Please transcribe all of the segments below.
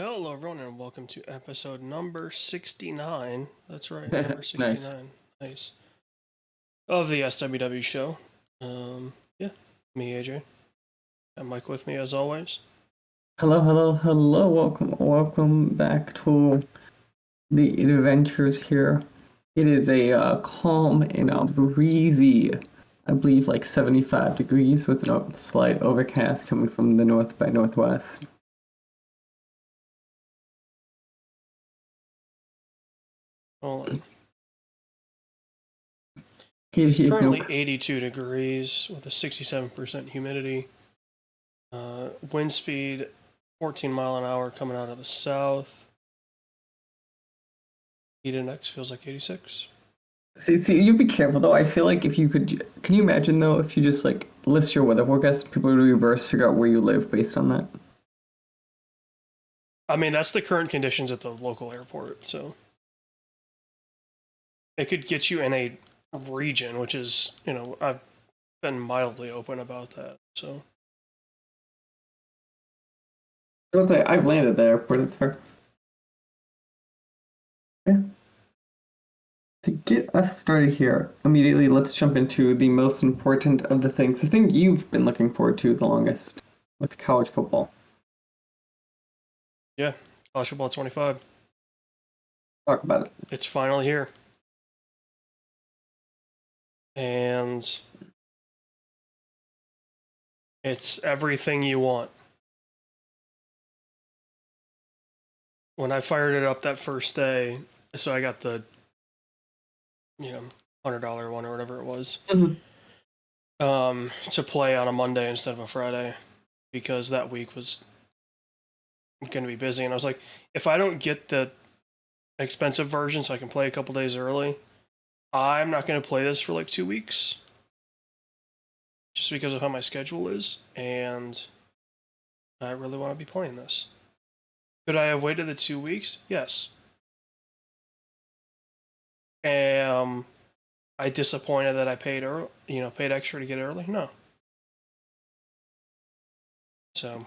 Hello, everyone, and welcome to episode number 69. That's right, number 69. Nice. Nice. Of the SWW Show. Yeah, me, AJ. And Mike with me, as always. Hello, hello, hello. Welcome back to the adventures here. It is a calm and a breezy, I believe like 75 degrees with a slight overcast coming from the north by northwest. Hold on. Here, It's here, currently nope. 82 degrees with a 67% humidity. Wind speed 14 mile an hour coming out of the south. Heat index feels like 86. See, you be careful though. I feel like if you could, can you imagine though if you just like list your weather forecast, people would reverse figure out where you live based on that. I mean, that's the current conditions at the local airport, so it could get you in a region, which is, I've been mildly open about that, so. I've landed at the airport. It's fair. Yeah. To get us started here, immediately let's jump into the most important of the things. The thing you've been looking forward to the longest with college football. Yeah, college football 25. Talk about it. It's finally here. And it's everything you want. When I fired it up that first day, so I got the, $100 one or whatever it was, to play on a Monday instead of a Friday, because that week was going to be busy. And I was like, if I don't get the expensive version so I can play a couple days early, I'm not going to play this for like 2 weeks. Just because of how my schedule is. And I really want to be playing this. Could I have waited the 2 weeks? Yes. I disappointed that I paid paid extra to get early? No. So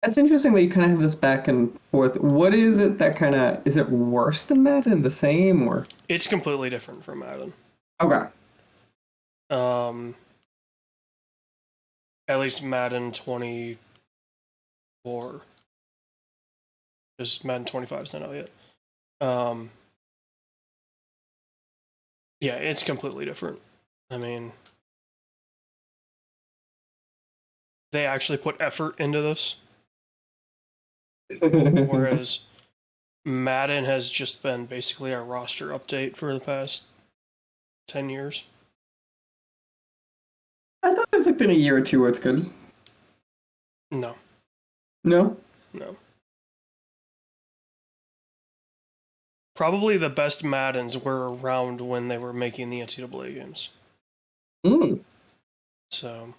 That's interesting that you kind of have this back and forth. What is it that kind of is it worse than Madden? The same or? it's completely different from Madden. Okay. At least Madden 24. Just Madden 25 is not out yet. Yeah, it's completely different. I mean, they actually put effort into this. Whereas Madden has just been basically a roster update for the past 10 years. I thought it's like been a year or two where it's good. No. No? No. Probably the best Maddens were around when they were making the NCAA games. So,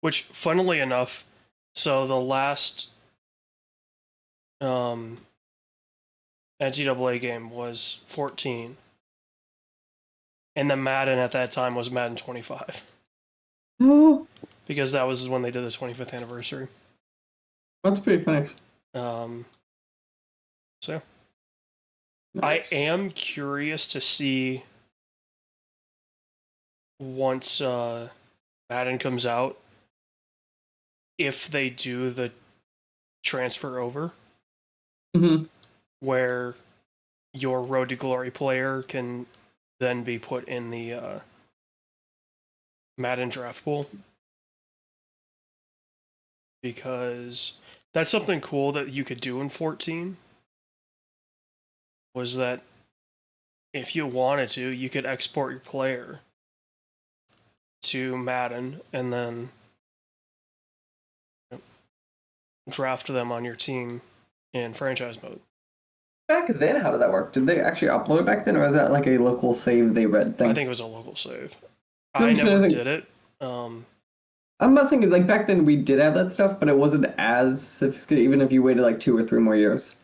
which, funnily enough, so the last NCAA game was 14, and the Madden at that time was Madden 25. Oh. Because that was when they did the 25th anniversary. That's pretty funny. So nice. I am curious to see once Madden comes out if they do the transfer over, where your Road to Glory player can then be put in the Madden draft pool. Because that's something cool that you could do in 14, was that if you wanted to, you could export your player to Madden and then draft them on your team in franchise mode. Back then, how did that work? Did they actually upload it back then, or was that like a local save they read thing? I think it was a local save. I never did it. I'm not saying like back then we did have that stuff, but it wasn't as sophisticated, even if you waited like 2 or 3 more years.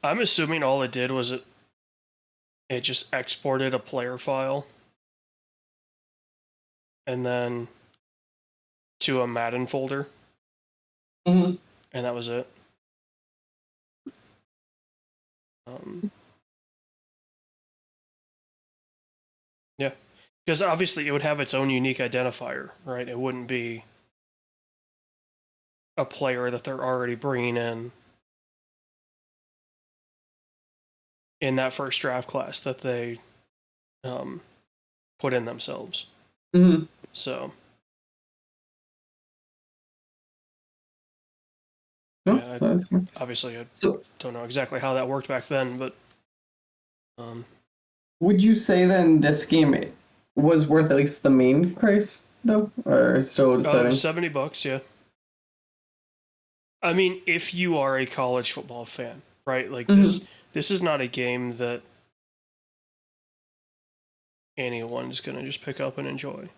I'm assuming all it did was it just exported a player file and then to a Madden folder. and that was it. Yeah, because obviously it would have its own unique identifier, right? It wouldn't be a player that they're already bringing in that first draft class that they put in themselves. Mm-hmm. So, No, yeah, that's fine. obviously I So, don't know exactly how that worked back then, but would you say then this game was worth at least the main price, though? Or still deciding? $70, yeah. I mean, if you are a college football fan, right? Like this is not a game that anyone's gonna just pick up and enjoy.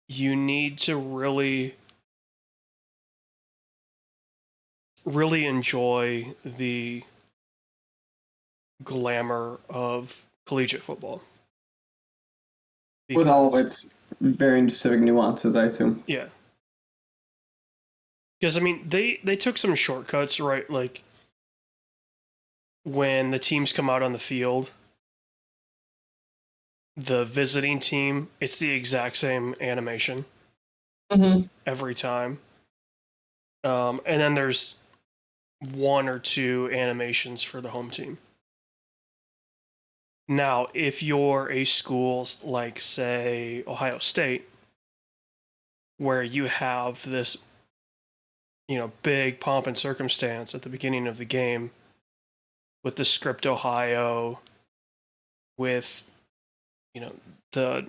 You need to really enjoy the glamour of collegiate football. With all of its very specific nuances, I assume. Yeah. Because, I mean, they took some shortcuts, right? Like, when the teams come out on the field, the visiting team, it's the exact same animation every time. And then there's one or two animations for the home team. Now, if you're a school like, say, Ohio State, where you have this, big pomp and circumstance at the beginning of the game with the script Ohio, with, the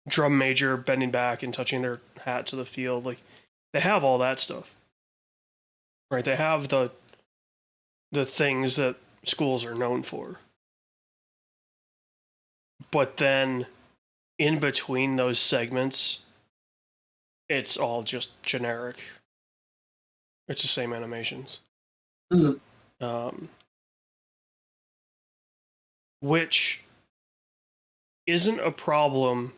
drum major bending back and touching their hat to the field, like, they have all that stuff, right? They have the things that schools are known for. But then in between those segments, it's all just generic. It's the same animations. Which isn't a problem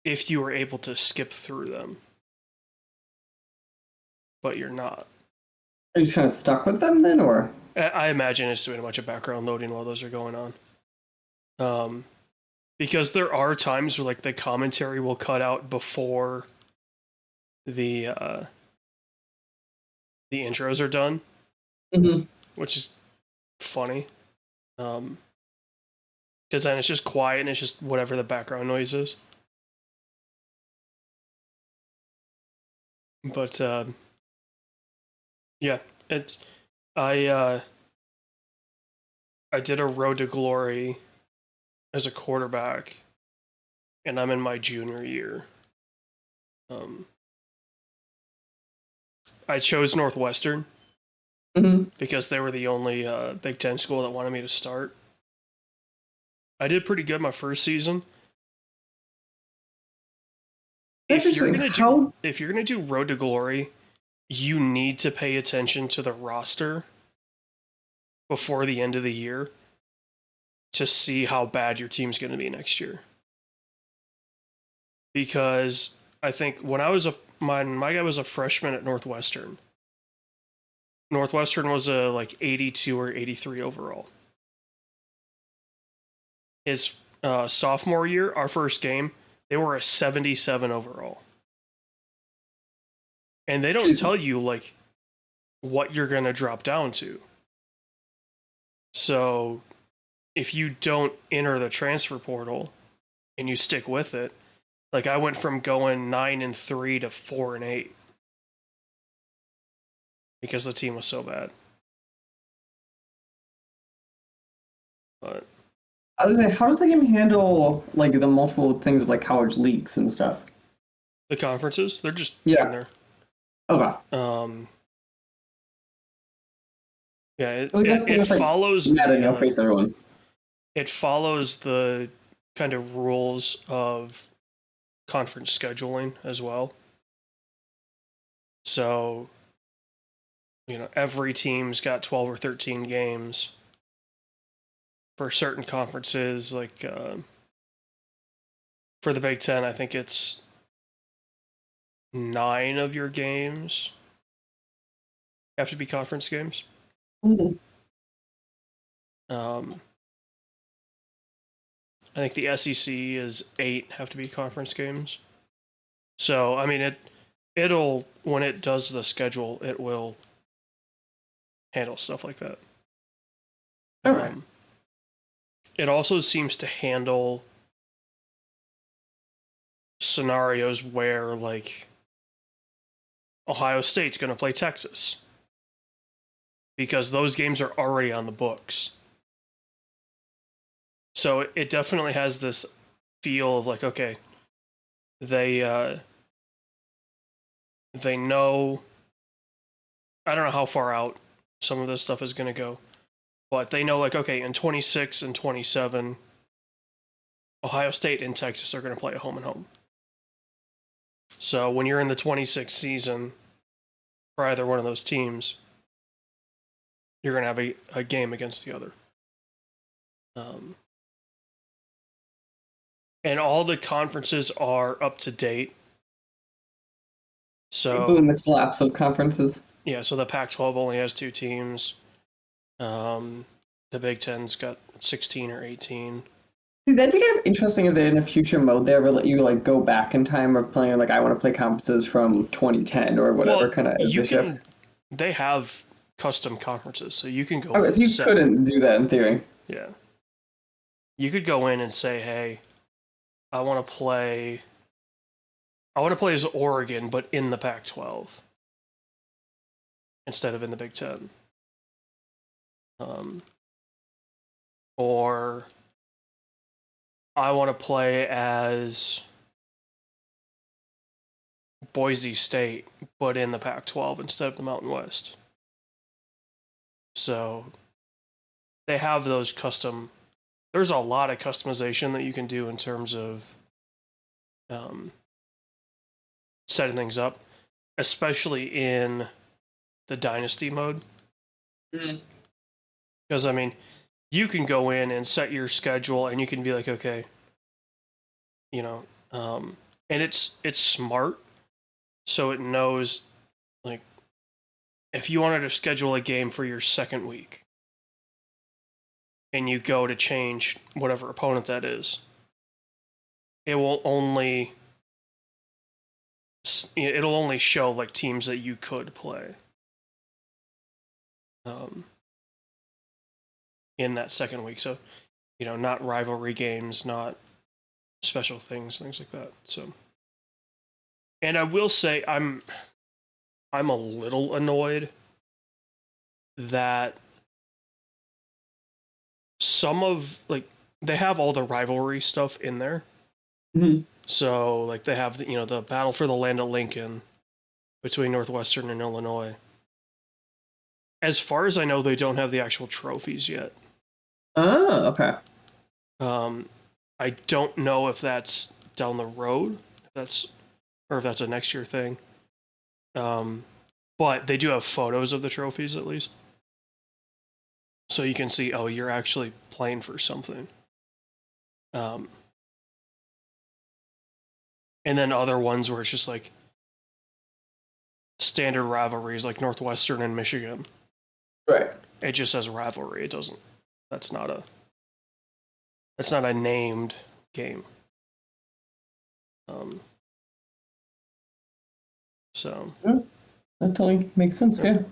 if you were able to skip through them. But you're not. Are you just kind of stuck with them then, or? I imagine it's doing a bunch of background loading while those are going on. Because there are times where, like, the commentary will cut out before the intros are done, which is funny. Because then it's just quiet and it's just whatever the background noise is. But yeah, it's I did a Road to Glory as a quarterback, and I'm in my junior year. I chose Northwestern because they were the only Big Ten school that wanted me to start. I did pretty good my first season. If you're gonna do Road to Glory, you need to pay attention to the roster before the end of the year to see how bad your team's going to be next year. Because I think when I was my guy was a freshman at Northwestern. Northwestern was a like 82 or 83 overall. His sophomore year, our first game, they were a 77 overall. And they don't tell you, like, what you're going to drop down to. So if you don't enter the transfer portal and you stick with it, like, I went from going 9-3 to 4-8 because the team was so bad. But I was like, how does the game handle, like, the multiple things of, like, college leagues and stuff? The conferences, they're just in there. Okay. Yeah, it follows. Face everyone. It follows the kind of rules of conference scheduling as well. So, every team's got 12 or 13 games for certain conferences. Like for the Big Ten, I think it's 9 of your games have to be conference games. Mm-hmm. I think the SEC is 8 have to be conference games. So, I mean, it'll, when it does the schedule, it will handle stuff like that. Okay. It also seems to handle scenarios where, like, Ohio State's going to play Texas, because those games are already on the books. So it definitely has this feel of like, okay, they know, I don't know how far out some of this stuff is going to go, but they know, like, okay, in 26 and 27, Ohio State and Texas are going to play a home and home. So when you're in the 26th season for either one of those teams, you're going to have a game against the other. And all the conferences are up to date. So Including the collapse of conferences. Yeah, so the Pac-12 only has 2 teams. The Big Ten's got 16 or 18. See, that'd be kind of interesting if they in a future mode they ever let you like go back in time of playing like I want to play conferences from 2010 or whatever Well, kind of. They have custom conferences, so you can go. Okay, so you couldn't do that in theory. Yeah, you could go in and say, "Hey, I want to play as Oregon, but in the Pac-12 instead of in the Big Ten." Or I want to play as Boise State, but in the Pac-12 instead of the Mountain West. So they have those custom. There's a lot of customization that you can do in terms of setting things up, especially in the Dynasty mode. Because, I mean, you can go in and set your schedule and you can be like, okay, you know, and it's smart, so it knows, like, if you wanted to schedule a game for your second week and you go to change whatever opponent that is, it'll only show like teams that you could play in that second week. So, you know, not rivalry games, not special things like that. So, and I will say I'm a little annoyed that some of, like, they have all the rivalry stuff in there. Mm-hmm. So, like, they have the battle for the land of Lincoln between Northwestern and Illinois. As far as I know, they don't have the actual trophies yet. Oh, okay. I don't know if that's down the road, or if that's a next year thing. But they do have photos of the trophies at least, so you can see, oh, you're actually playing for something. And then other ones where it's just like standard rivalries, like Northwestern and Michigan. Right. It just says rivalry. It doesn't. That's not a named game. So that totally makes sense. Yeah.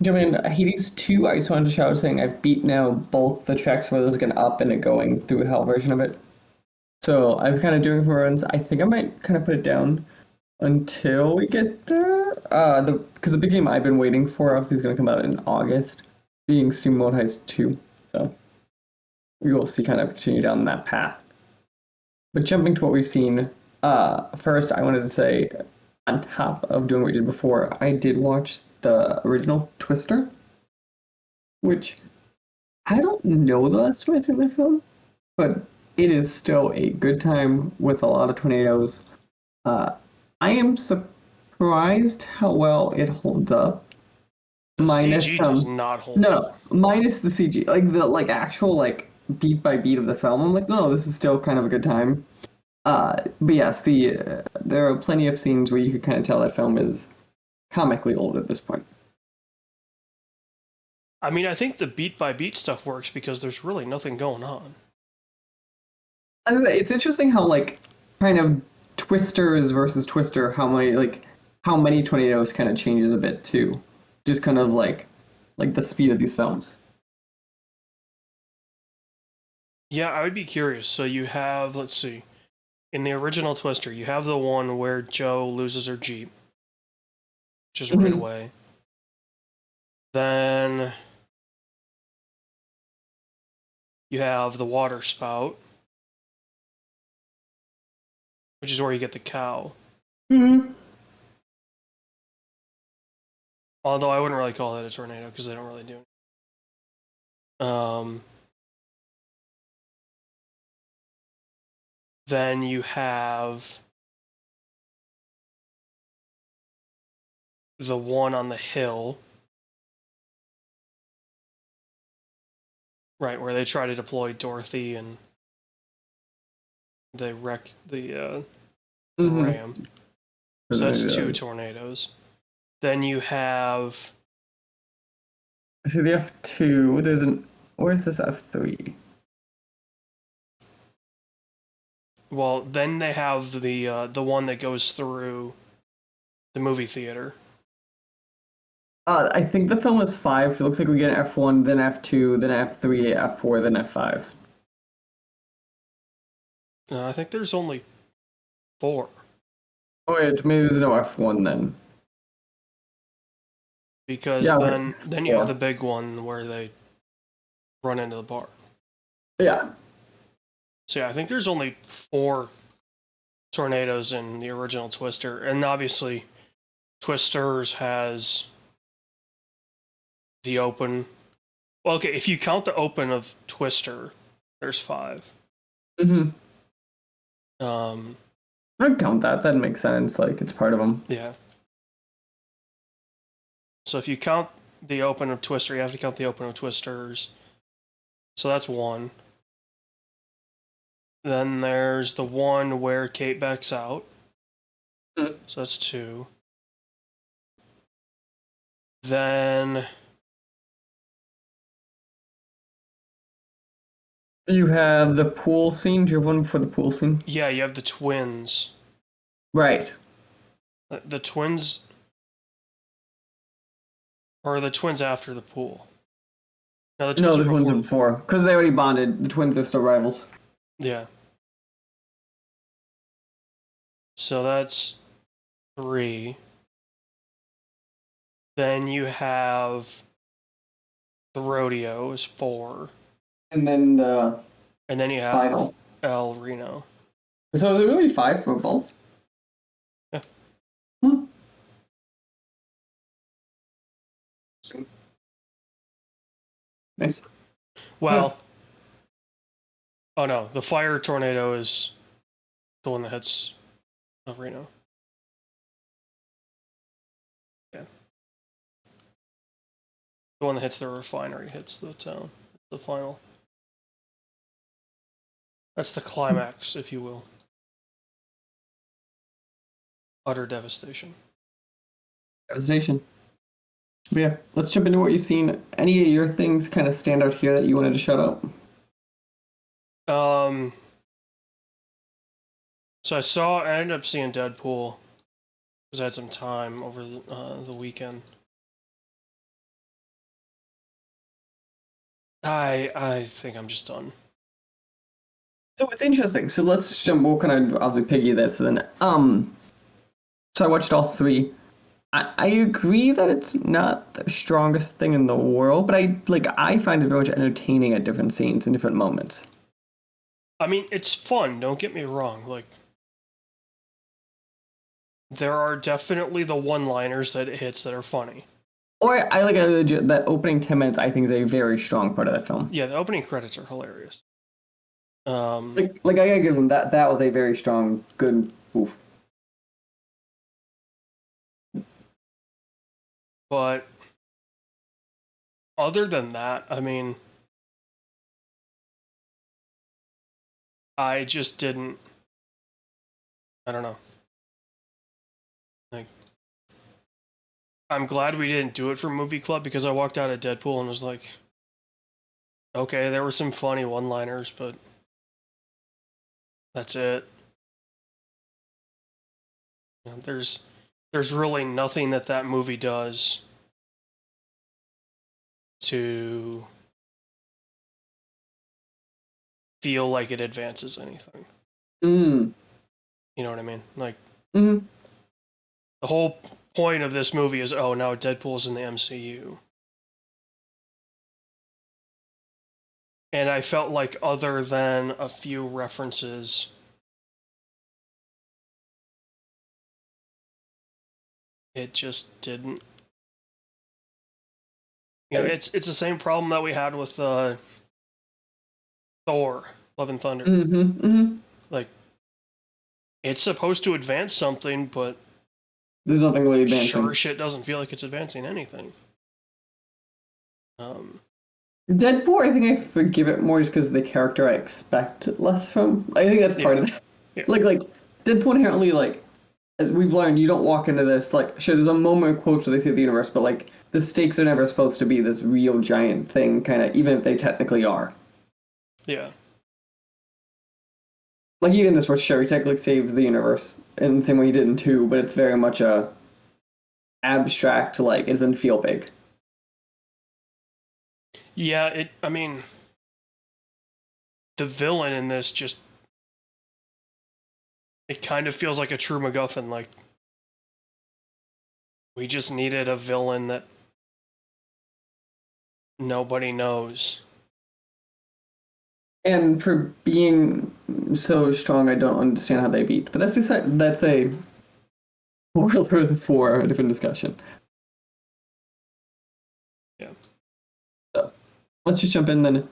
Jumping into Hades 2, I just wanted to shout out saying I've beat now both the tracks where there's like an up and a going through hell version of it. So I'm kind of doing for runs. I think I might kind of put it down until we get there. Because the big game I've been waiting for obviously is going to come out in August, being Steam Mode Heist 2. So we will see kind of continue down that path. But jumping to what we've seen, first I wanted to say, on top of doing what we did before, I did watch the original Twister, which I don't know the last time I've seen that film, but it is still a good time with a lot of tornadoes. I am surprised how well it holds up. Minus CG does not hold up. Minus the CG, like the actual beat by beat of the film. I'm like, no, this is still kind of a good time. But yes, there are plenty of scenes where you could kind of tell that film is comically old at this point. I mean, I think the beat by beat stuff works because there's really nothing going on. It's interesting how like kind of Twisters versus Twister, how many tornadoes kind of changes a bit too, just kind of like the speed of these films. Yeah, I would be curious. So you have, let's see, in the original Twister, you have the one where Joe loses her Jeep, which is right away. Then you have the water spout, which is where you get the cow. Mm-hmm. Although I wouldn't really call that a tornado because they don't really do it. Then you have the one on the hill, right, where they try to deploy Dorothy and they wreck the ram. So that's two tornadoes. Then you have. So the F2, where's this F3? Well, then they have the one that goes through the movie theater. I think the film is 5, so it looks like we get an F1, then F2, then F3, F4, then F5. No, I think there's only 4. Oh wait, maybe there's no F1 then. Because then you have the big one where they run into the bar. Yeah. So yeah, I think there's only 4 tornadoes in the original Twister, and obviously Twisters has the open. Well, okay, if you count the open of Twister, there's 5. I'd count that. That makes sense. Like it's part of them. Yeah. So if you count the open of Twister, you have to count the open of Twisters. So that's 1. Then there's the one where Kate backs out. So that's 2. Then you have the pool scene. Do you have one before the pool scene? Yeah, you have the twins. Right. The twins. Or the twins after the pool. No, the twins are before. Because they already bonded. The twins are still rivals. Yeah. So that's 3. Then you have the rodeo is 4. And then you have final. El Reno. So is it really 5 for both? Yeah. Nice. Well, oh no, the fire tornado is the one that hits El Reno. Yeah. The one that hits the refinery hits the town. It's the final. That's the climax, if you will. Utter devastation. Devastation. But yeah, let's jump into what you've seen. Any of your things kind of stand out here that you wanted to shout out? So I ended up seeing Deadpool because I had some time over the weekend. I think I'm just done. So it's interesting. So let's jump. We'll kind of obviously piggy this then. So I watched all 3. I agree that it's not the strongest thing in the world, but I find it very much entertaining at different scenes and different moments. I mean, it's fun. Don't get me wrong. Like, there are definitely the one-liners that it hits that are funny. Or I like that opening 10 minutes. I think is a very strong part of that film. Yeah, the opening credits are hilarious. I gotta give them that. That was a very strong, good move. But other than that, I mean, I just didn't I don't know. Like, I'm glad we didn't do it for movie club because I walked out of Deadpool and was like, okay, there were some funny one-liners, but that's it. You know, there's really nothing that movie does to feel like it advances anything. Mm. You know what I mean? Like, Mm. the whole point of this movie is, oh, now Deadpool's in the MCU. And I felt like other than a few references, it just didn't. You know, it's the same problem that we had with Thor, Love and Thunder. Mm-hmm. Mm-hmm. Like, it's supposed to advance something, but there's nothing really advancing. Sure shit doesn't feel like it's advancing anything. Deadpool, I think I forgive it more just because of the character I expect less from. I think that's part of it. Yeah. Like Deadpool inherently, like, as we've learned, you don't walk into this, like, sure, there's a moment of quotes where they say the universe, but, like, the stakes are never supposed to be this real giant thing, kind of, even if they technically are. Yeah. Like, even this where Sherry technically saves the universe in the same way he did in 2, but it's very much a abstract, like, it doesn't feel big. Yeah, I mean, the villain in this just, it kind of feels like a true MacGuffin. Like, we just needed a villain that nobody knows. And for being so strong, I don't understand how they beat. But that's a for a different discussion. Yeah. So let's just jump in then.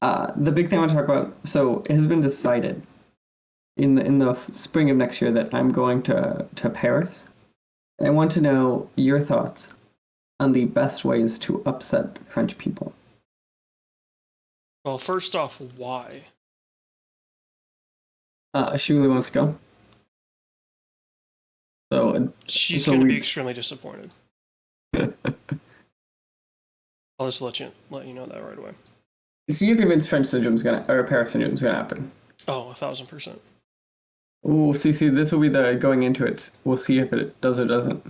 The big thing I want to talk about. So it has been decided in the spring of next year that I'm going to Paris. I want to know your thoughts on the best ways to upset French people. Well, first off, why? She really wants to go. So she's going to be extremely disappointed. I'll just let you know that right away. So you're convinced Paris syndrome's gonna happen? Oh, 1,000%. Oh, see, this will be the going into it. We'll see if it does or doesn't.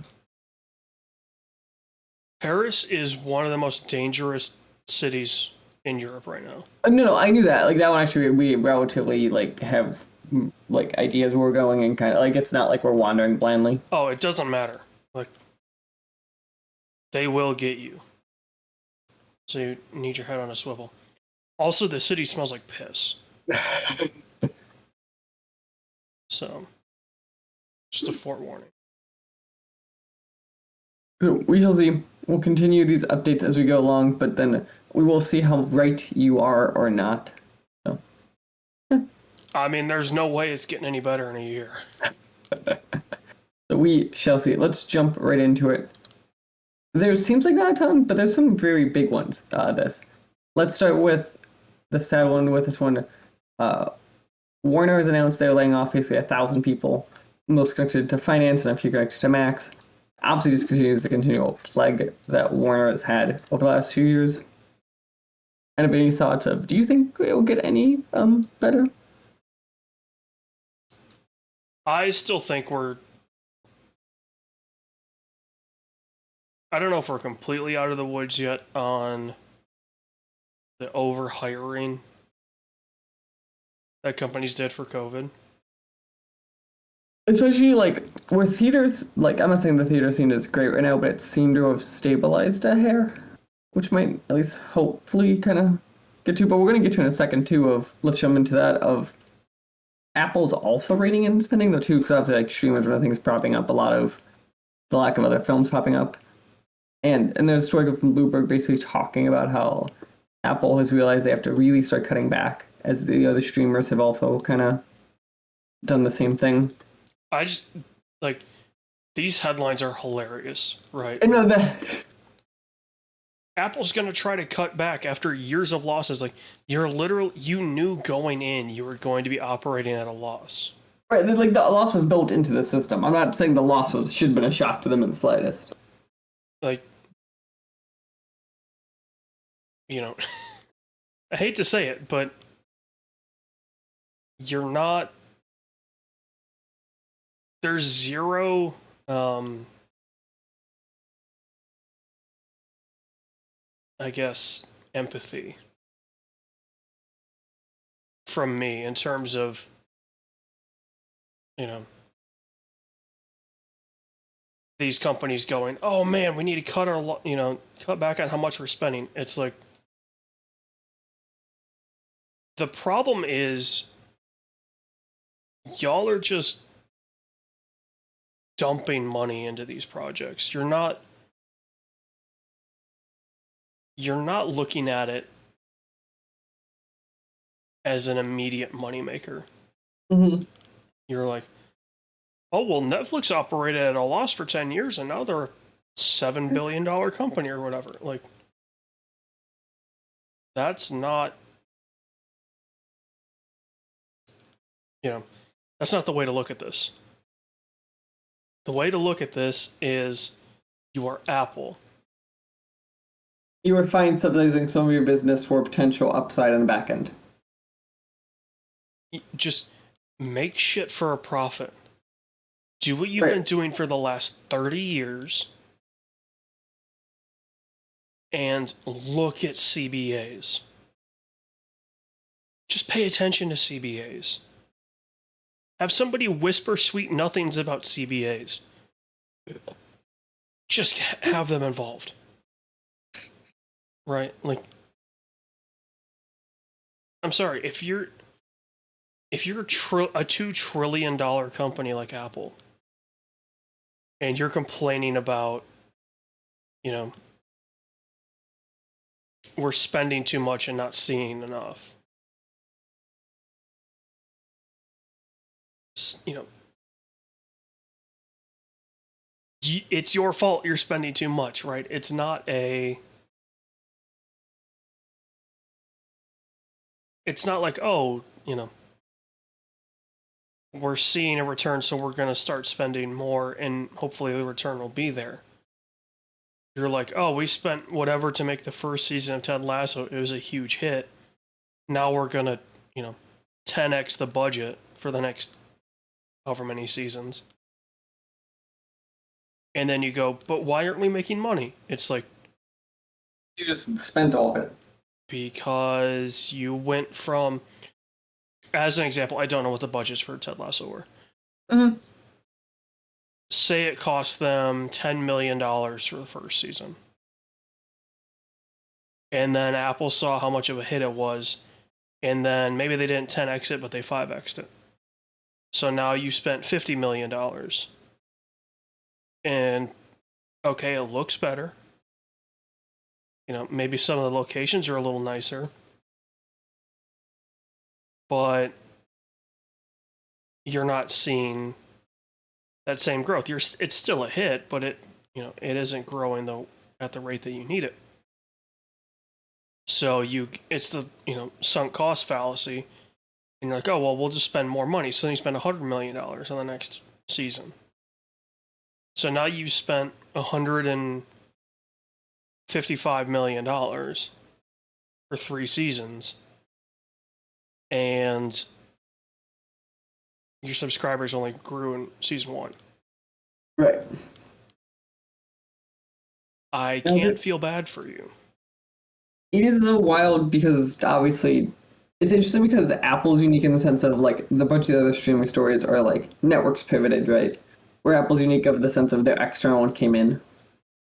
Paris is one of the most dangerous cities in Europe right now. No, I knew that. Like, that one actually, we relatively, like, have, like, ideas where we're going and kind of, like, it's not like we're wandering blindly. Oh, it doesn't matter. Like, they will get you. So you need your head on a swivel. Also, the city smells like piss. So, just a forewarning. We shall see. We'll continue these updates as we go along, but then we will see how right you are or not. So. I mean, there's no way it's getting any better in a year. So we shall see. Let's jump right into it. There seems like not a ton, but there's some very big ones. Let's start with the sad one with this one. Warner has announced they're laying off basically 1,000 people, most connected to finance and a few connected to Max. Obviously, just continues the continual plague that Warner has had over the last few years. Any thoughts of, do you think it will get any better? I still think I don't know if we're completely out of the woods yet on the overhiring that companies did for COVID. Especially, like, where theaters, like, I'm not saying the theater scene is great right now, but it seemed to have stabilized a hair, which might at least hopefully kind of get to, but we're going to get to in a second, too, let's jump into that, of Apple's also reining in spending, though, too, because obviously, like, streamers and other things propping up a lot of the lack of other films popping up. And there's a story from Bloomberg basically talking about how Apple has realized they have to really start cutting back, as the other streamers have also kind of done the same thing. I just, like, these headlines are hilarious, right? I know that. Apple's going to try to cut back after years of losses. Like, you knew going in you were going to be operating at a loss. Right, like the loss was built into the system. I'm not saying the loss should have been a shock to them in the slightest. Like, you know, I hate to say it, but you're not. There's zero. I guess empathy from me in terms of, you know, these companies going, oh man, we need to cut our, cut back on how much we're spending. It's like, the problem is y'all are just dumping money into these projects. You're not looking at it as an immediate moneymaker. Mm-hmm. You're like, oh, well, Netflix operated at a loss for 10 years and now they're a $7 billion company or whatever. Like, that's not, that's not the way to look at this. The way to look at this is you are Apple. You are fine subsidizing some of your business for potential upside on the back end. Just make shit for a profit. Do what you've been doing for the last 30 years and look at CBAs. Just pay attention to CBAs. Have somebody whisper sweet nothings about CBAs. Just have them involved. Right? Like, I'm sorry, if you're a $2 trillion company like Apple, and you're complaining about, we're spending too much and not seeing enough, it's your fault you're spending too much, right? It's not like, oh, we're seeing a return, so we're going to start spending more, and hopefully the return will be there. You're like, oh, we spent whatever to make the first season of Ted Lasso. It was a huge hit. Now we're going to, 10x the budget for the next however many seasons. And then you go, but why aren't we making money? It's like, you just spent all of it. Because you went from, as an example, I don't know what the budgets for Ted Lasso were. Mm-hmm. Say it cost them $10 million for the first season. And then Apple saw how much of a hit it was. And then maybe they didn't 10x it, but they 5x'd it. So now you spent $50 million. And, okay, it looks better. Maybe some of the locations are a little nicer. But you're not seeing that same growth. It's still a hit, but it isn't growing at the rate that you need it. So it's the sunk cost fallacy, and you're like, oh well, we'll just spend more money. So then you spend $100 million on the next season. So now you've spent $155 million for 3 seasons, and your subscribers only grew in season 1. Right. I can't feel bad for you. It is a wild because obviously it's interesting because Apple's unique in the sense of like the bunch of the other streaming stories are like networks pivoted, right? Where Apple's unique of the sense of their external one came in.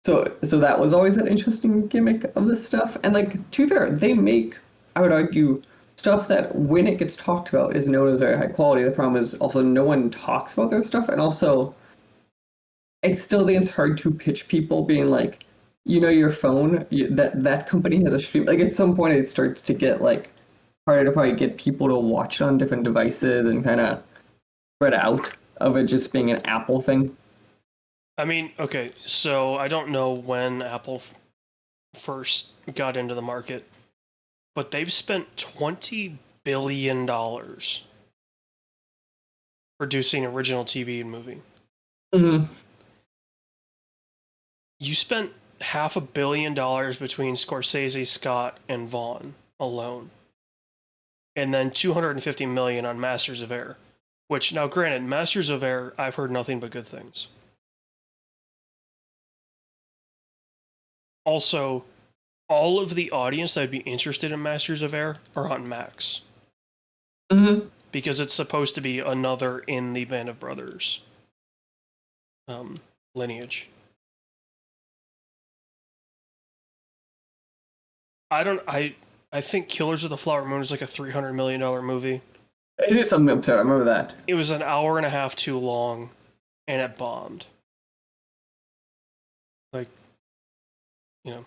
So that was always an interesting gimmick of this stuff. And like to be fair, they make, I would argue, stuff that when it gets talked about is known as very high quality. The problem is also no one talks about their stuff, and also I still think it's hard to pitch people being like, your phone, that company has a stream. Like at some point it starts to get like harder to probably get people to watch it on different devices and kind of spread out of it just being an Apple thing. I mean, okay, so I don't know when Apple first got into the market, but they've spent $20 billion producing original TV and movie. Mm-hmm. You spent $500 million between Scorsese, Scott, and Vaughn alone, and then $250 million on Masters of Air. Which, now granted, Masters of Air, I've heard nothing but good things. Also, all of the audience that would be interested in Masters of Air are on Max. Mm-hmm. Because it's supposed to be another in the Band of Brothers lineage. I think Killers of the Flower Moon is like a $300 million movie. It is something absurd. I remember that. It was an hour and a half too long, and it bombed. Like, you know.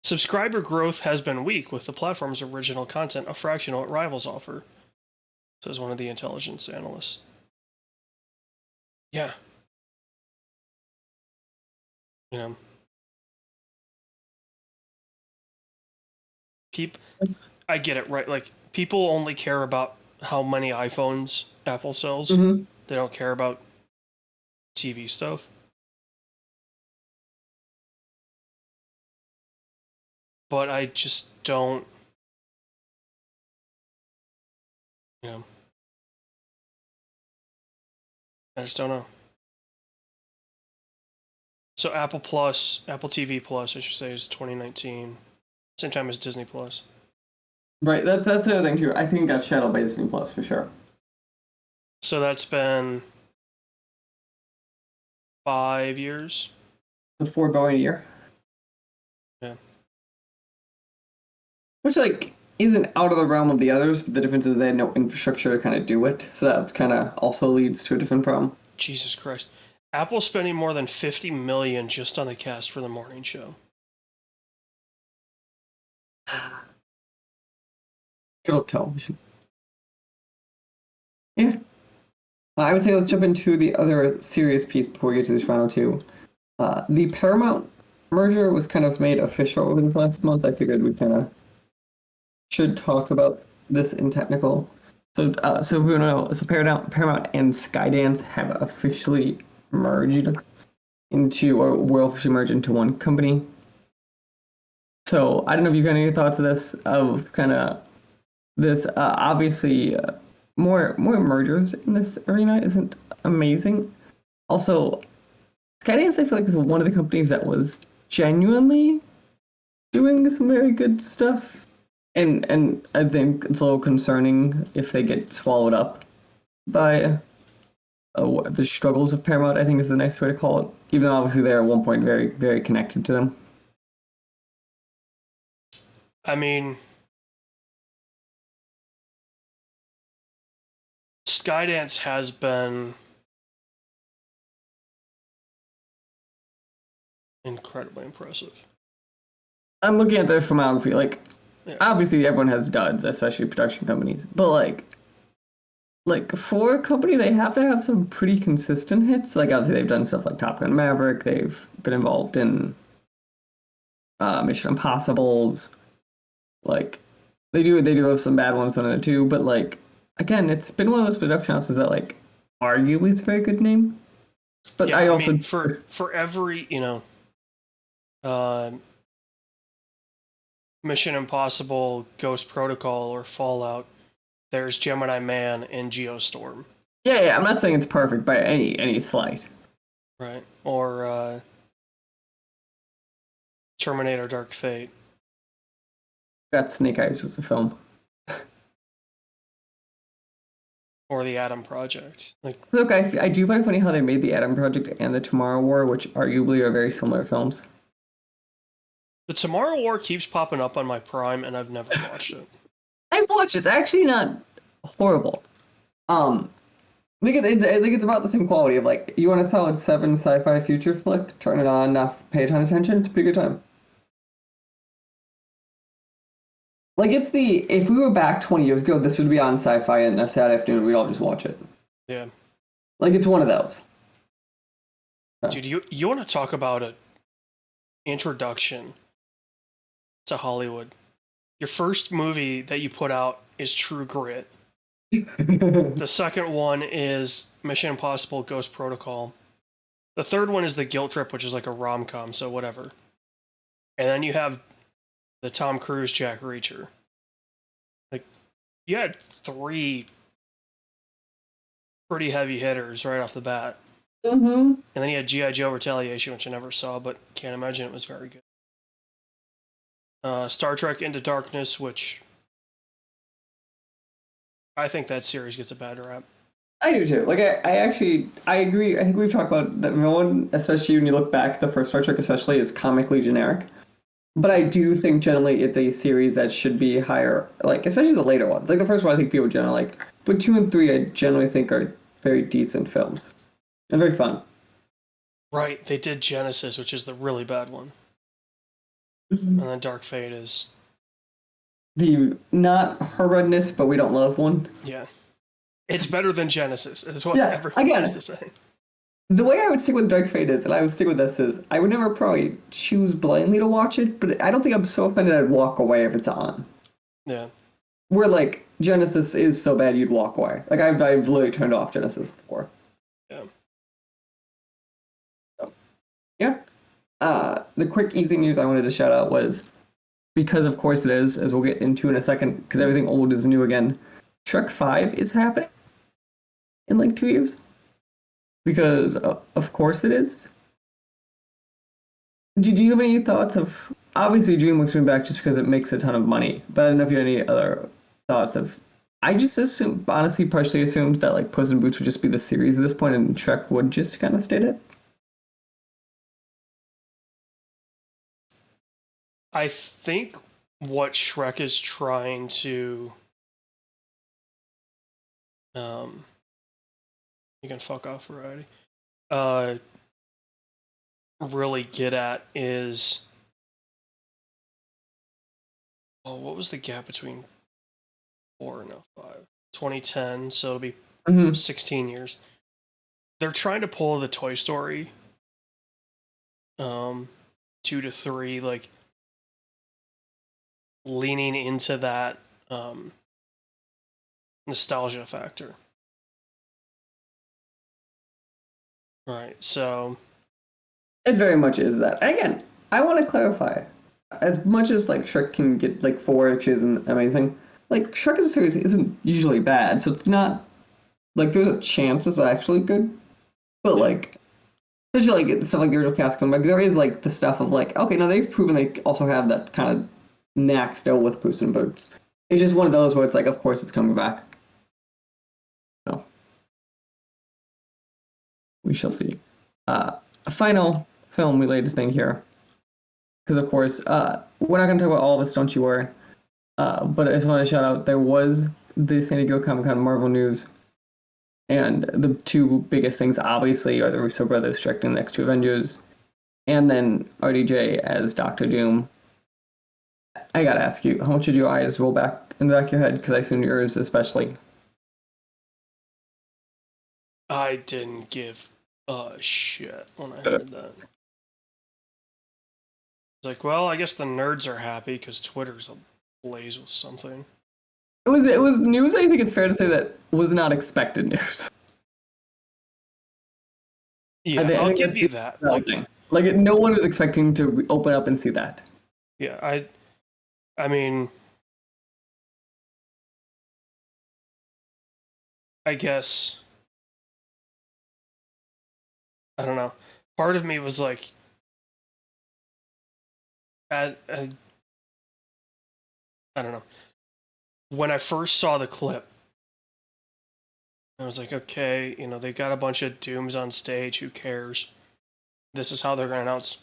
Subscriber growth has been weak, with the platform's original content a fraction of what rivals offer, says one of the intelligence analysts. Yeah. You know. I get it, right? Like, people only care about how many iPhones Apple sells. Mm-hmm. They don't care about TV stuff. But I just don't, you know, I just don't know. So Apple TV Plus, I should say, is 2019. Same time as Disney Plus. Right, that's the other thing too. I think it got shadowed by Disney Plus for sure. So that's been 5 years. The $4 billion a year. Yeah. Which like isn't out of the realm of the others, but the difference is they had no infrastructure to kind of do it. So that kind of also leads to a different problem. Jesus Christ. Apple's spending more than $50 million just on the cast for the morning show. Good old television. Yeah. I would say let's jump into the other serious piece before we get to this final two. The Paramount merger was kind of made official over this last month. I figured we kind of should talk about this in technical. So if we want to know, so Paramount and Skydance have officially merged into, or will officially merge into one company. So I don't know if you got any thoughts of this, of kind of this, obviously more mergers in this arena isn't amazing. Also, Skydance, I feel like, is one of the companies that was genuinely doing some very good stuff. And I think it's a little concerning if they get swallowed up by the struggles of Paramount, I think is the nice way to call it. Even though obviously they're at one point very, very connected to them. I mean, Skydance has been incredibly impressive. I'm looking at their filmography, like, yeah. Obviously everyone has duds, especially production companies, but like for a company, they have to have some pretty consistent hits. Like, obviously they've done stuff like Top Gun Maverick, they've been involved in Mission Impossibles. Like, they do have some bad ones on it too, but like, again, it's been one of those production houses that like arguably it's a very good name. But yeah, I mean, for every, you know, Mission Impossible, Ghost Protocol, or Fallout, there's Gemini Man and Geostorm. Yeah, I'm not saying it's perfect by any slight. Right. Or Terminator Dark Fate. That Snake Eyes was a film. Or the Atom Project. Like, look, I do find it funny how they made the Atom Project and the Tomorrow War, which arguably are very similar films. The Tomorrow War keeps popping up on my Prime, and I've never watched it. I've watched it. It's actually not horrible. I think it's about the same quality of, like, you want a solid 7 sci-fi future flick, turn it on, not pay a ton of attention, it's a pretty good time. Like, if we were back 20 years ago, this would be on sci-fi and a Saturday afternoon, we'd all just watch it. Yeah. Like, it's one of those. Dude, you want to talk about an introduction to Hollywood. Your first movie that you put out is True Grit. The second one is Mission Impossible Ghost Protocol. The third one is The Guilt Trip, which is like a rom-com, so whatever. And then you have the Tom Cruise Jack Reacher. Like, you had three pretty heavy hitters right off the bat. Mm-hmm. And then you had G.I. Joe Retaliation, which I never saw, but can't imagine it was very good. Star Trek Into Darkness, which I think that series gets a bad rap. I do too. Like I agree. I think we've talked about that villain, especially when you look back, the first Star Trek especially is comically generic. But I do think generally it's a series that should be higher, like especially the later ones. Like the first one I think people generally like. But 2 and 3 I generally think are very decent films. And very fun. Right, they did Genesis, which is the really bad one. And then Dark Fate is the not horrendous, but we don't love one. Yeah. It's better than Genesis, is what everyone used to say. The way I would stick with Dark Fate is, and I would stick with this is, I would never probably choose blindly to watch it, but I don't think I'm so offended I'd walk away if it's on. Yeah. Where like Genesis is so bad you'd walk away. Like I've literally turned off Genesis before. Yeah. So, yeah. The quick easy news I wanted to shout out was, because of course it is, as we'll get into in a second, because everything old is new again. Shrek 5 is happening in like 2 years. Because of course it is. Do you have any thoughts of, obviously DreamWorks went back just because it makes a ton of money, but I don't know if you have any other thoughts of, I just assumed, honestly partially assumed that like Puss in Boots would just be the series at this point and Shrek would just kind of stay it. I think what Shrek is trying to you can fuck off, variety. Really get at is, what was the gap between 4 and 5? 2010, so it'll be 16 years. They're trying to pull the Toy Story 2 to 3, like leaning into that nostalgia factor. Right, so it very much is that. Again, I want to clarify. As much as like Shrek can get like 4, which isn't amazing, like Shrek as a series isn't usually bad, so it's not like there's a chance it's actually good. But like, especially like stuff like the original cast coming back, there is like the stuff of like, okay, now they've proven they also have that kind of knack still with Puss in Boots. It's just one of those where it's like, of course it's coming back. So we shall see. A final film related thing here, because of course we're not going to talk about all of this, don't you worry. But I just want to shout out, there was the San Diego Comic-Con Marvel news, and the 2 biggest things obviously are the Russo brothers directing the next 2 Avengers, and then RDJ as Doctor Doom. I gotta ask you, how much did your eyes roll back in the back of your head? Because I assume yours especially. I didn't give a shit when I heard that. It's like, well, I guess the nerds are happy because Twitter's ablaze with something. It was news. I think it's fair to say that was not expected news. Yeah, I'll give you that. Like no one was expecting to open up and see that. Yeah, I mean, I guess, I don't know. Part of me was like, I don't know. When I first saw the clip, I was like, okay, you know, they got a bunch of Dooms on stage, who cares? This is how they're going to announce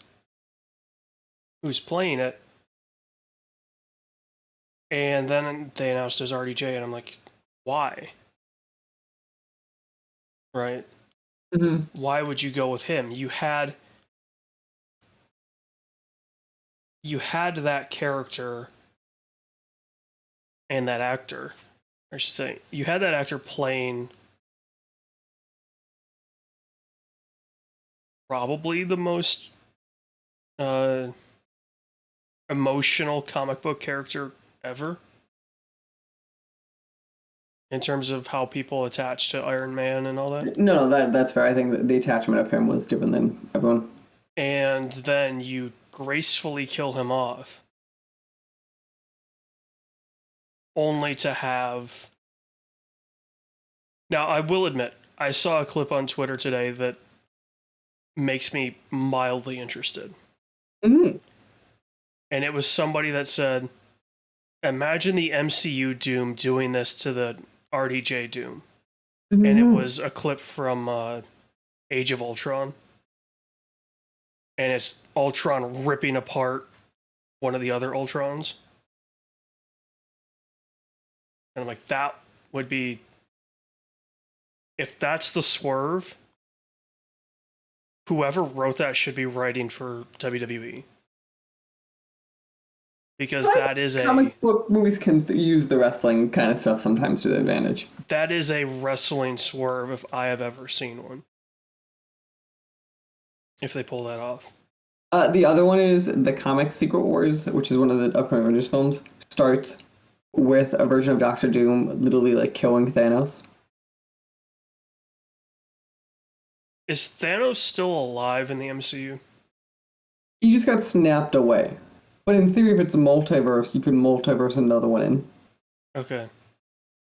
who's playing it. And then they announced as RDJ, and I'm like, why? Right? Mm-hmm. Why would you go with him? You had that character and that actor. I should say, you had that actor playing probably the most emotional comic book character ever. in terms of how people attach to Iron Man and all that. No, that's fair. I think that the attachment of him was different than everyone. And then you gracefully kill him off, only to have. Now, I will admit, I saw a clip on Twitter today that makes me mildly interested. Mm-hmm. And it was somebody that said, imagine the MCU Doom doing this to the RDJ Doom. Mm-hmm. And it was a clip from Age of Ultron. And it's Ultron ripping apart one of the other Ultrons. And I'm like, that would be... If that's the swerve, whoever wrote that should be writing for WWE. Because that is comic book movies can use the wrestling kind of stuff sometimes to their advantage. That is a wrestling swerve if I have ever seen one. If they pull that off. The other one is the comic Secret Wars, which is one of the upcoming Avengers films, starts with a version of Doctor Doom literally like killing Thanos. Is Thanos still alive in the MCU? He just got snapped away. But in theory, if it's a multiverse, you could multiverse another one in. Okay.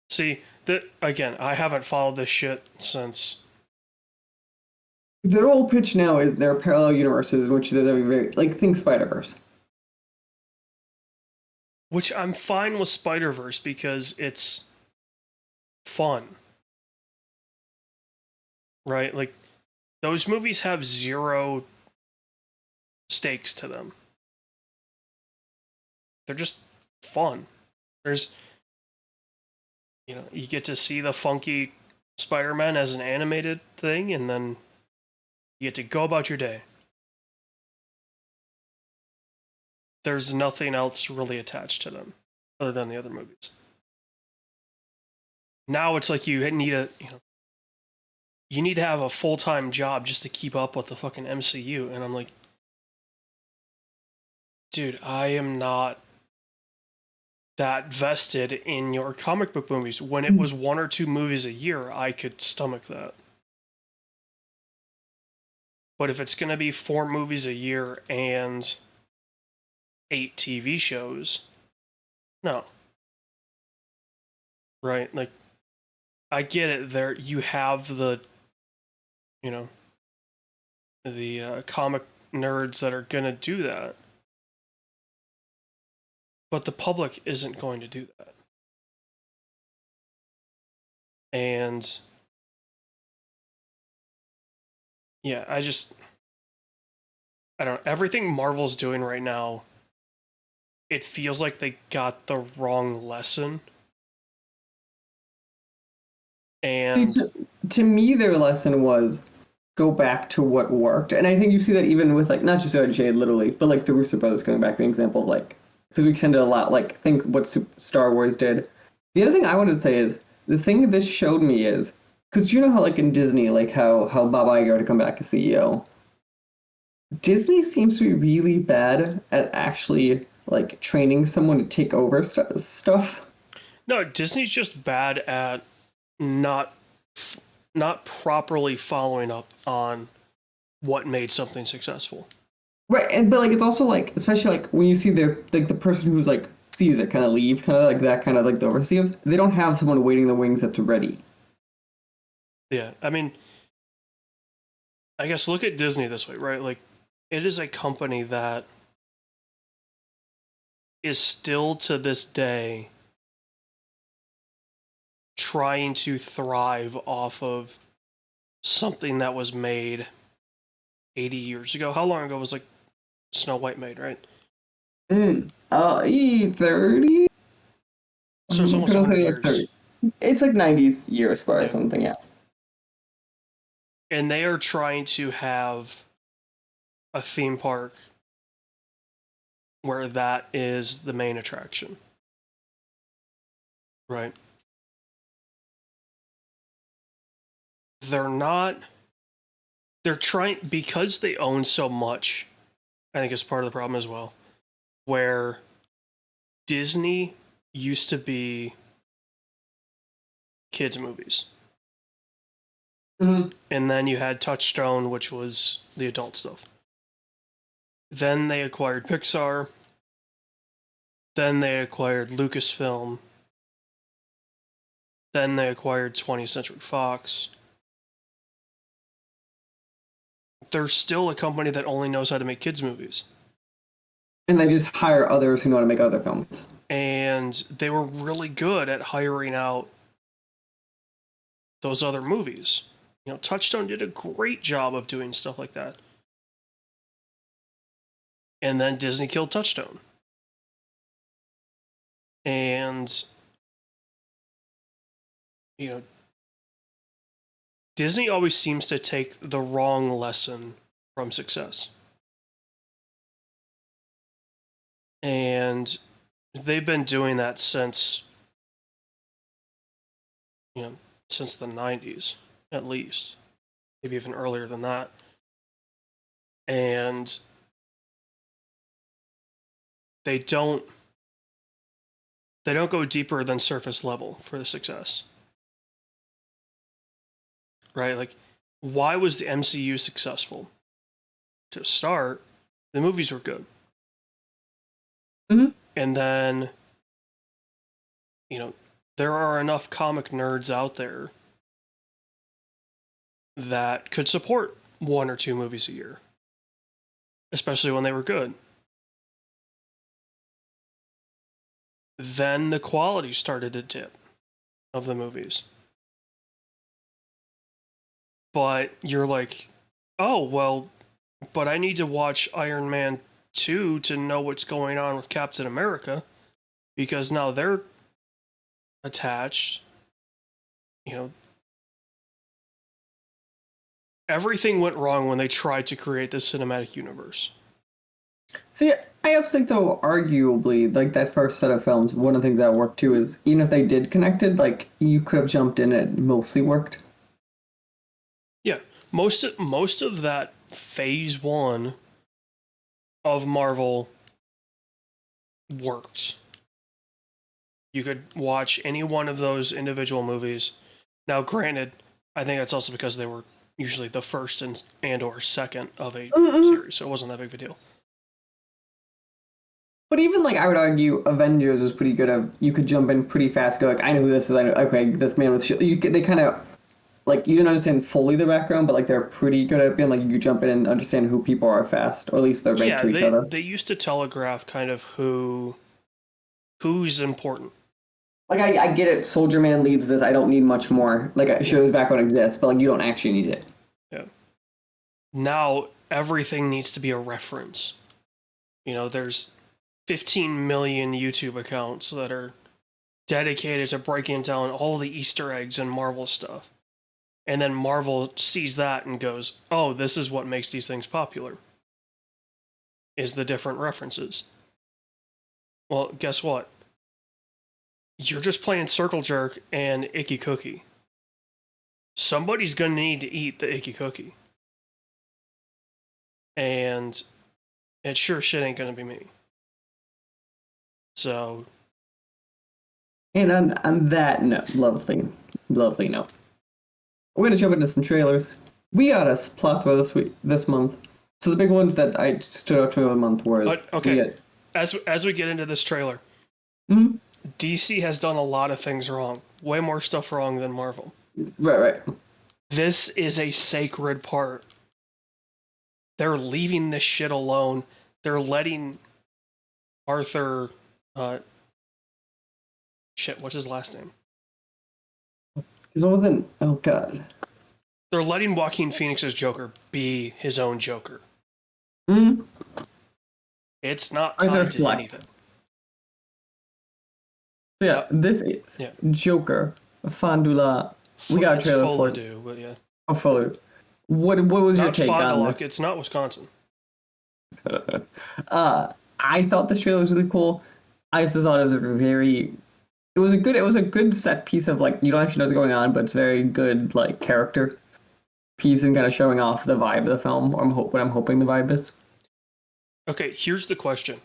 See, again, I haven't followed this shit since... Their whole pitch now is there are parallel universes in which there's a very... Like, think Spider-Verse. Which I'm fine with Spider-Verse because it's fun. Right? Like, those movies have zero stakes to them. They're just fun. There's, you get to see the funky Spider-Man as an animated thing, and then you get to go about your day. There's nothing else really attached to them, other than the other movies. Now it's like you need you need to have a full-time job just to keep up with the fucking MCU, and I'm like, dude, I am not that vested in your comic book movies. When it was 1 or 2 movies a year, I could stomach that. But if it's going to be 4 movies a year and 8 TV shows, no. Right? Like, I get it. There, you have the, the comic nerds that are going to do that. But the public isn't going to do that. And yeah, I don't know. Everything Marvel's doing right now, it feels like they got the wrong lesson. And see, to me, their lesson was go back to what worked. And I think you see that even with, like, not just RJ, literally, but like the Russo brothers going back to an example of, like, because we tend to a lot, like, think what Star Wars did. The other thing I wanted to say is, the thing this showed me is, because you know how, like, in Disney, like, how Bob Iger had to come back as CEO? Disney seems to be really bad at actually, like, training someone to take over stuff. No, Disney's just bad at not properly following up on what made something successful. Right, but like it's also like, especially like when you see the person who's like sees it kind of leave, kind of like that, kind of like the overseers. They don't have someone waiting in the wings that's ready. Yeah, I mean, I guess look at Disney this way, right? Like, it is a company that is still to this day trying to thrive off of something that was made 80 years ago. How long ago was, like, Snow White made, right? 30? So it's almost 100 years. 30. It's like 90s years or something, yeah. And they are trying to have a theme park where that is the main attraction. Right? They're trying, because they own so much, I think it's part of the problem as well, where Disney used to be kids movies. Mm-hmm. And then you had Touchstone, which was the adult stuff. Then they acquired Pixar. Then they acquired Lucasfilm. Then they acquired 20th Century Fox. They're still a company that only knows how to make kids movies. And they just hire others who know how to make other films. And they were really good at hiring out those other movies. You know, Touchstone did a great job of doing stuff like that. And then Disney killed Touchstone. And, you know, Disney always seems to take the wrong lesson from success. And they've been doing that since, you know, since the 90s, at least. Maybe even earlier than that. And they don't go deeper than surface level for the success. Right? Like, why was the MCU successful? To start, the movies were good. Mm-hmm. And then, you know, there are enough comic nerds out there that could support 1 or 2 movies a year, especially when they were good. Then the quality started to dip of the movies. But you're like, oh, well, but I need to watch Iron Man 2 to know what's going on with Captain America, because now they're attached. You know, everything went wrong when they tried to create this cinematic universe. See, I also think, though, arguably, like, that first set of films, one of the things that worked, too, is even if they did connected, like, you could have jumped in, it mostly worked. Yeah, most of that phase 1 of Marvel worked. You could watch any one of those individual movies. Now, granted, I think that's also because they were usually the first and or second of a series, so it wasn't that big of a deal. But even, like, I would argue Avengers was pretty good at, you could jump in pretty fast, go like, I know who this is, I know, okay, this man with shield. They kind of, like, you didn't understand fully the background, but, like, they're pretty good at being, like, you jump in and understand who people are fast, or at least they're ranked to each other. They used to telegraph kind of who's important. Like, I get it, Soldier Man leads this, I don't need much more. Like, it shows background exists, but, like, you don't actually need it. Yeah. Now, everything needs to be a reference. You know, there's 15 million YouTube accounts that are dedicated to breaking down all the Easter eggs and Marvel stuff. And then Marvel sees that and goes, oh, this is what makes these things popular, is the different references. Well, guess what? You're just playing Circle Jerk and Icky Cookie. Somebody's going to need to eat the Icky Cookie. And it sure shit ain't going to be me. So. And on that note, lovely note, we're going to jump into some trailers. We got a plethora this month. So the big ones that I stood out to the month were... But, okay, as we get into this trailer, DC has done a lot of things wrong. Way more stuff wrong than Marvel. Right. This is a sacred part. They're leaving this shit alone. They're letting Arthur... what's his last name? Oh, God. They're letting Joaquin Phoenix's Joker be his own Joker. It's not tied to anything. Yeah, this is Joker, Fandula. We got a trailer for it. But yeah. Oh, Fuller. What was your take on this? It's not Wisconsin. I thought this trailer was really cool. I also thought it was it was a good set piece of, like, you don't actually know what's going on, but it's very good, like, character piece and kind of showing off the vibe of the film, or what I'm hoping the vibe is. Okay, here's the question.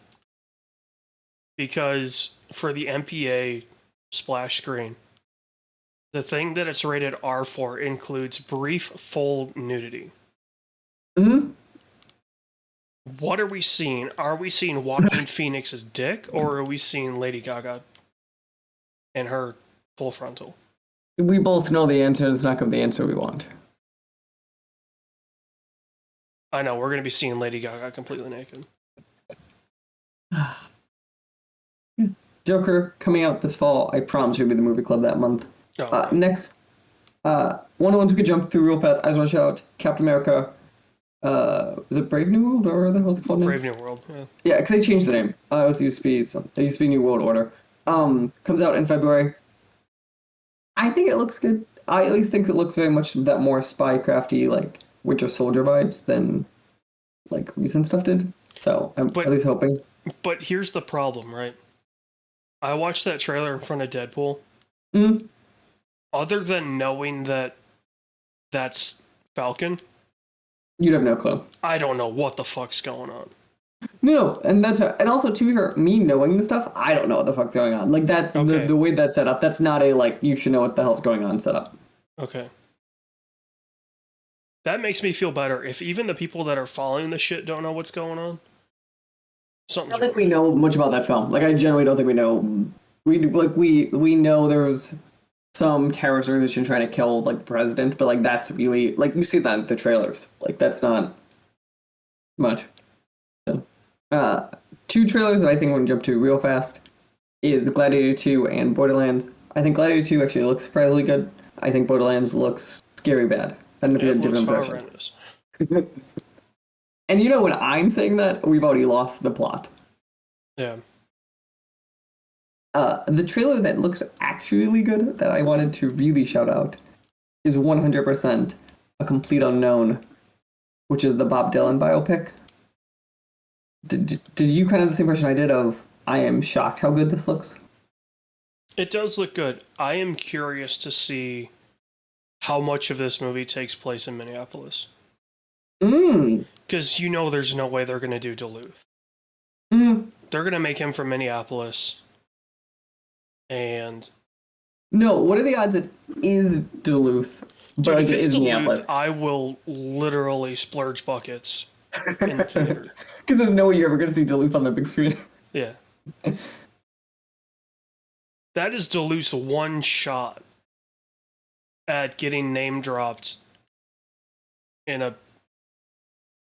Because for the MPA splash screen, The thing that it's rated R for includes brief, full nudity. Hmm. What are we seeing? Are we seeing Joaquin Phoenix's dick, or are we seeing Lady Gaga and her full frontal? We both know the answer is not going to be the answer we want. I know, we're going to be seeing Lady Gaga completely naked. Joker coming out this fall. I promise you'll be the movie club that month. Oh, right. Next, one of the ones we could jump through real fast. I just want to shout out Captain America. Is it Brave New World or what's it called now? Brave New World. Yeah. Yeah, because they changed the name. It used to be New World Order. Comes out in February. I think it looks good. I at least think it looks very much that more spy-crafty, like Winter Soldier vibes than like recent stuff did. So I'm at least hoping. But here's the problem, right? I watched that trailer in front of Deadpool. Mm. Other than knowing that that's Falcon, you'd have no clue. I don't know what the fuck's going on. No, and and also to be fair, me knowing the stuff, I don't know what the fuck's going on. Like that's okay. the way that's set up. That's not a like you should know what the hell's going on setup. Okay. That makes me feel better. If even the people that are following the shit don't know what's going on, something's I don't think we know much about that film. Like I generally don't think we know. We know there's some terrorist organization trying to kill like the president, but like that's really like you see that in the trailers. Like that's not much. So, two trailers that I think we're gonna jump to real fast is Gladiator 2 and Borderlands. I think Gladiator 2 actually looks fairly good. I think Borderlands looks scary bad. I don't know if you have different impressions. And you know when I'm saying that, we've already lost the plot. Yeah. The trailer that looks actually good that I wanted to really shout out is 100% A Complete Unknown, which is the Bob Dylan biopic. Did you kind of the same impression I did of I am shocked how good this looks? It does look good. I am curious to see how much of this movie takes place in Minneapolis. Because you know there's no way they're going to do Duluth. They're going to make him from Minneapolis. And... No, what are the odds it is Duluth? Dude, if it's Duluth, I will literally splurge buckets in the theater. Because there's no way you're ever going to see Duluth on the big screen. Yeah. That is Duluth's one shot at getting name dropped in a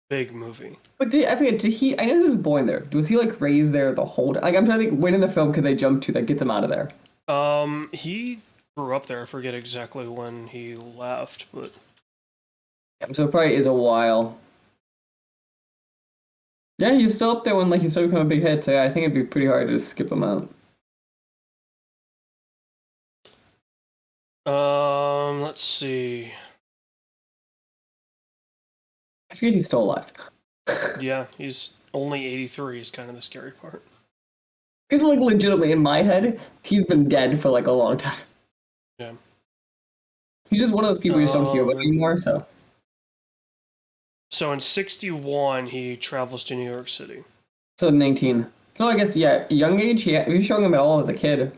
big movie. But I forget, I know he was born there. Was he like raised there the whole time? Like I'm trying to think when in the film could they jump to that gets him out of there? He grew up there. I forget exactly when he left, but yeah, so it probably is a while. Yeah, he's still up there when like he started becoming a big hit, so yeah, I think it'd be pretty hard to skip him out. Let's see. I forget he's still alive. Yeah, he's only 83 is kind of the scary part. Because like legitimately in my head, he's been dead for like a long time. Yeah. He's just one of those people you just don't hear about anymore, so. So in 61, he travels to New York City. So 19. So I guess, yeah, young age, he was showing him at all as a kid.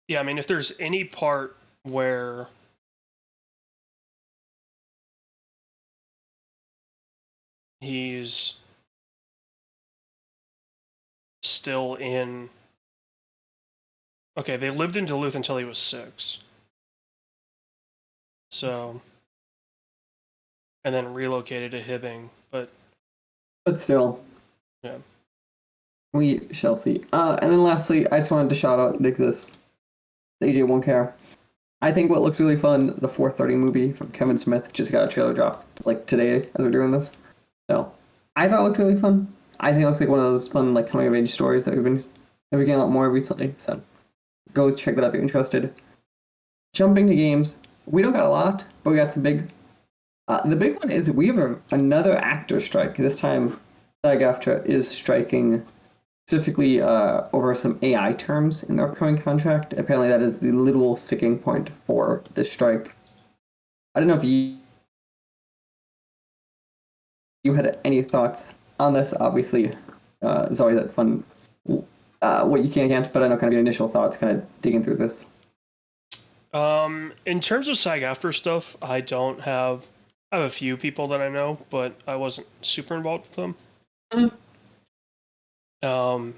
Yeah, I mean, if there's any part where he's still in... Okay, they lived in Duluth until he was 6. So... And then relocated to Hibbing, but still. Yeah. We shall see. And then lastly, I just wanted to shout out Nix's. AJ won't care. I think what looks really fun, the 4:30 movie from Kevin Smith just got a trailer dropped like today as we're doing this. So I thought it looked really fun. I think it looks like one of those fun like coming of age stories that we've been getting a lot more recently. So go check that out if you're interested. Jumping to games, we don't got a lot, but we got some big. The big one is we have another actor strike. This time, SAG-AFTRA is striking specifically over some AI terms in their upcoming contract. Apparently, that is the literal sticking point for this strike. I don't know if you had any thoughts on this. Obviously, it's always that fun what you can and can't, but I know kind of your initial thoughts kind of digging through this. In terms of SAG-AFTRA stuff, I have a few people that I know, but I wasn't super involved with them. Um,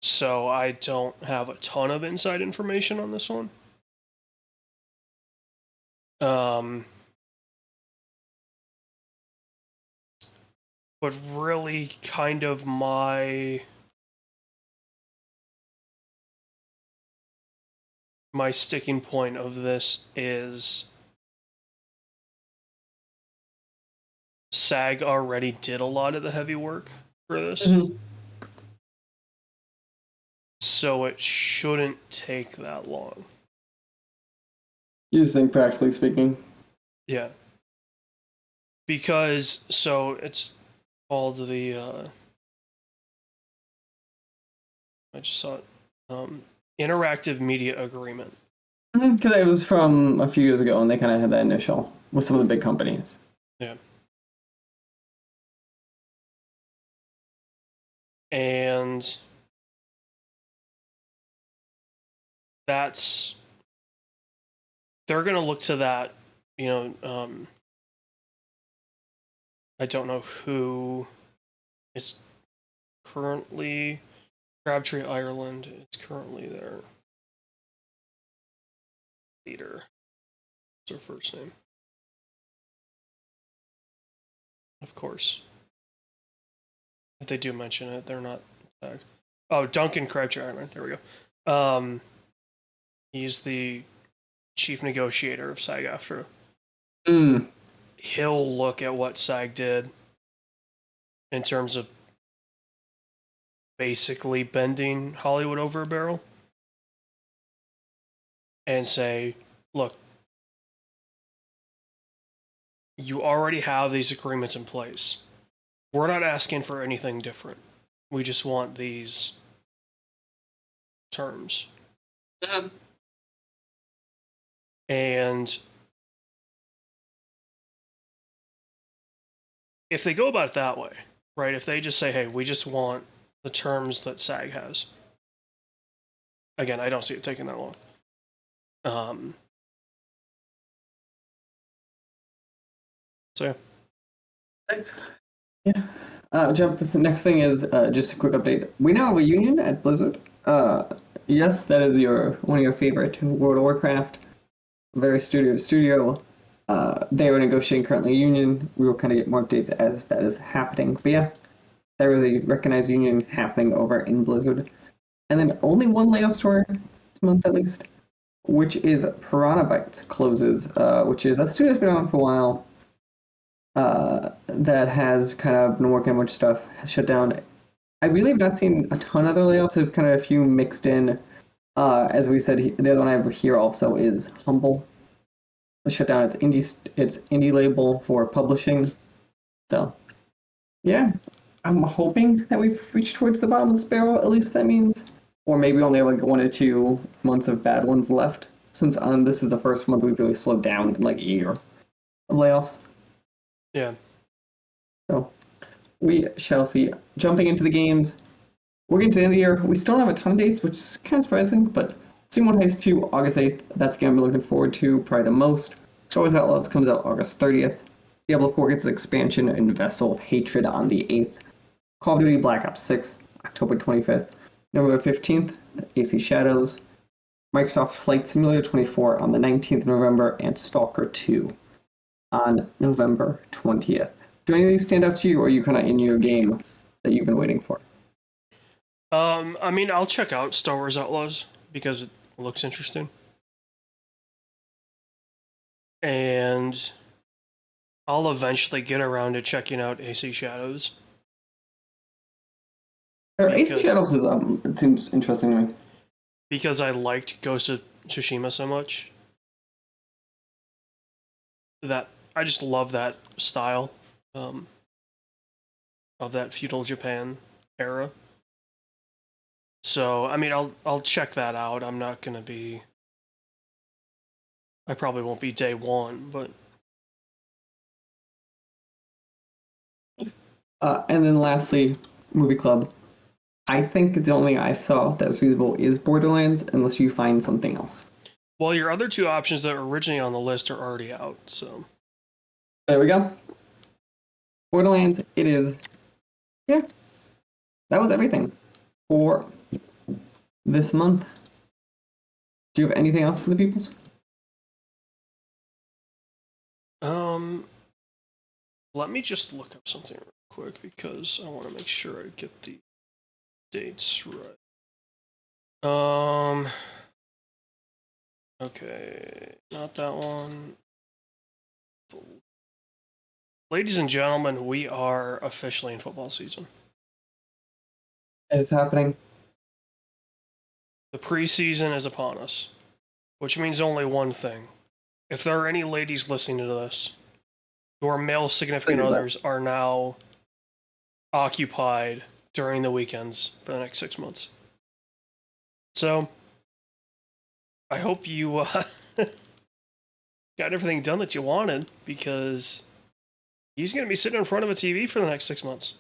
so I don't have a ton of inside information on this one. But really kind of my sticking point of this is SAG already did a lot of the heavy work for this. So it shouldn't take that long. You just think, practically speaking? Yeah. Because, so it's called the, I just saw it, Interactive Media Agreement. Because it was from a few years ago, and they kind of had that initial with some of the big companies. Yeah. And they're going to look to that, I don't know who is currently Crabtree Ireland. It's currently their leader. What's her first name? Of course. If they do mention it, they're not tagged. Oh, Duncan Crabtree Ireland. There we go. He's the chief negotiator of SAG-AFTRA. He'll look at what SAG did in terms of basically bending Hollywood over a barrel and say, look, you already have these agreements in place. We're not asking for anything different. We just want these terms. And if they go about it that way, right? If they just say, hey, we just want the terms that SAG has. Again, I don't see it taking that long. So yeah. Thanks. Yeah. Jump. The next thing is just a quick update. We now have a union at Blizzard. Yes, that is one of your favorite World of Warcraft. Very studio. They are negotiating currently a union. We will kind of get more updates as that is happening. But yeah, there is a recognized union happening over in Blizzard. And then only one layoff story this month at least, which is Piranha Bytes closes, which is a studio that's been on for a while. That has kind of been working on a bunch of stuff, has shut down. I really have not seen a ton of other layoffs. There's kind of a few mixed in. As we said, the other one I have here also is Humble. The shut down its indie label for publishing. So, yeah, I'm hoping that we've reached towards the bottom of this barrel. At least that means, or maybe only like 1 or 2 months of bad ones left. Since this is the first month we've really slowed down in like a year of layoffs. Yeah. So we shall see. Jumping into the games, we're getting to the end of the year. We still don't have a ton of dates, which is kind of surprising, but Season 1 Heist 2, August 8th. That's the game I'm looking forward to probably the most. Always Got Loves comes out August 30th. Diablo 4 gets an expansion in Vessel of Hatred on the 8th. Call of Duty Black Ops 6, October 25th. November 15th, AC Shadows. Microsoft Flight Simulator 24 on the 19th of November, and Stalker 2 on November 20th. Do any of these stand out to you, or are you kind of in your game that you've been waiting for? I mean, I'll check out Star Wars Outlaws because it looks interesting. And I'll eventually get around to checking out AC Shadows. AC Shadows is it seems interesting to me. Because I liked Ghost of Tsushima so much. That I just love that style of that feudal Japan era. So I mean, I'll check that out. I'm not gonna be. I probably won't be day one, but. And then lastly, movie club. I think the only thing I saw that was feasible is Borderlands, unless you find something else. Well, your other two options that were originally on the list are already out, so. There we go. Borderlands, it is. Yeah, that was everything for this month. Do you have anything else for the peoples? Let me just look up something real quick because I want to make sure I get the dates right. Okay, not that one. Ladies and gentlemen, we are officially in football season. It's happening. The preseason is upon us, which means only one thing. If there are any ladies listening to this, your male significant others are now occupied during the weekends for the next 6 months. So, I hope you got everything done that you wanted, because he's going to be sitting in front of a TV for the next 6 months.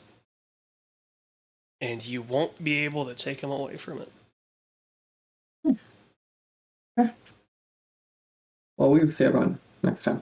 And you won't be able to take him away from it. Well, we will see everyone next time.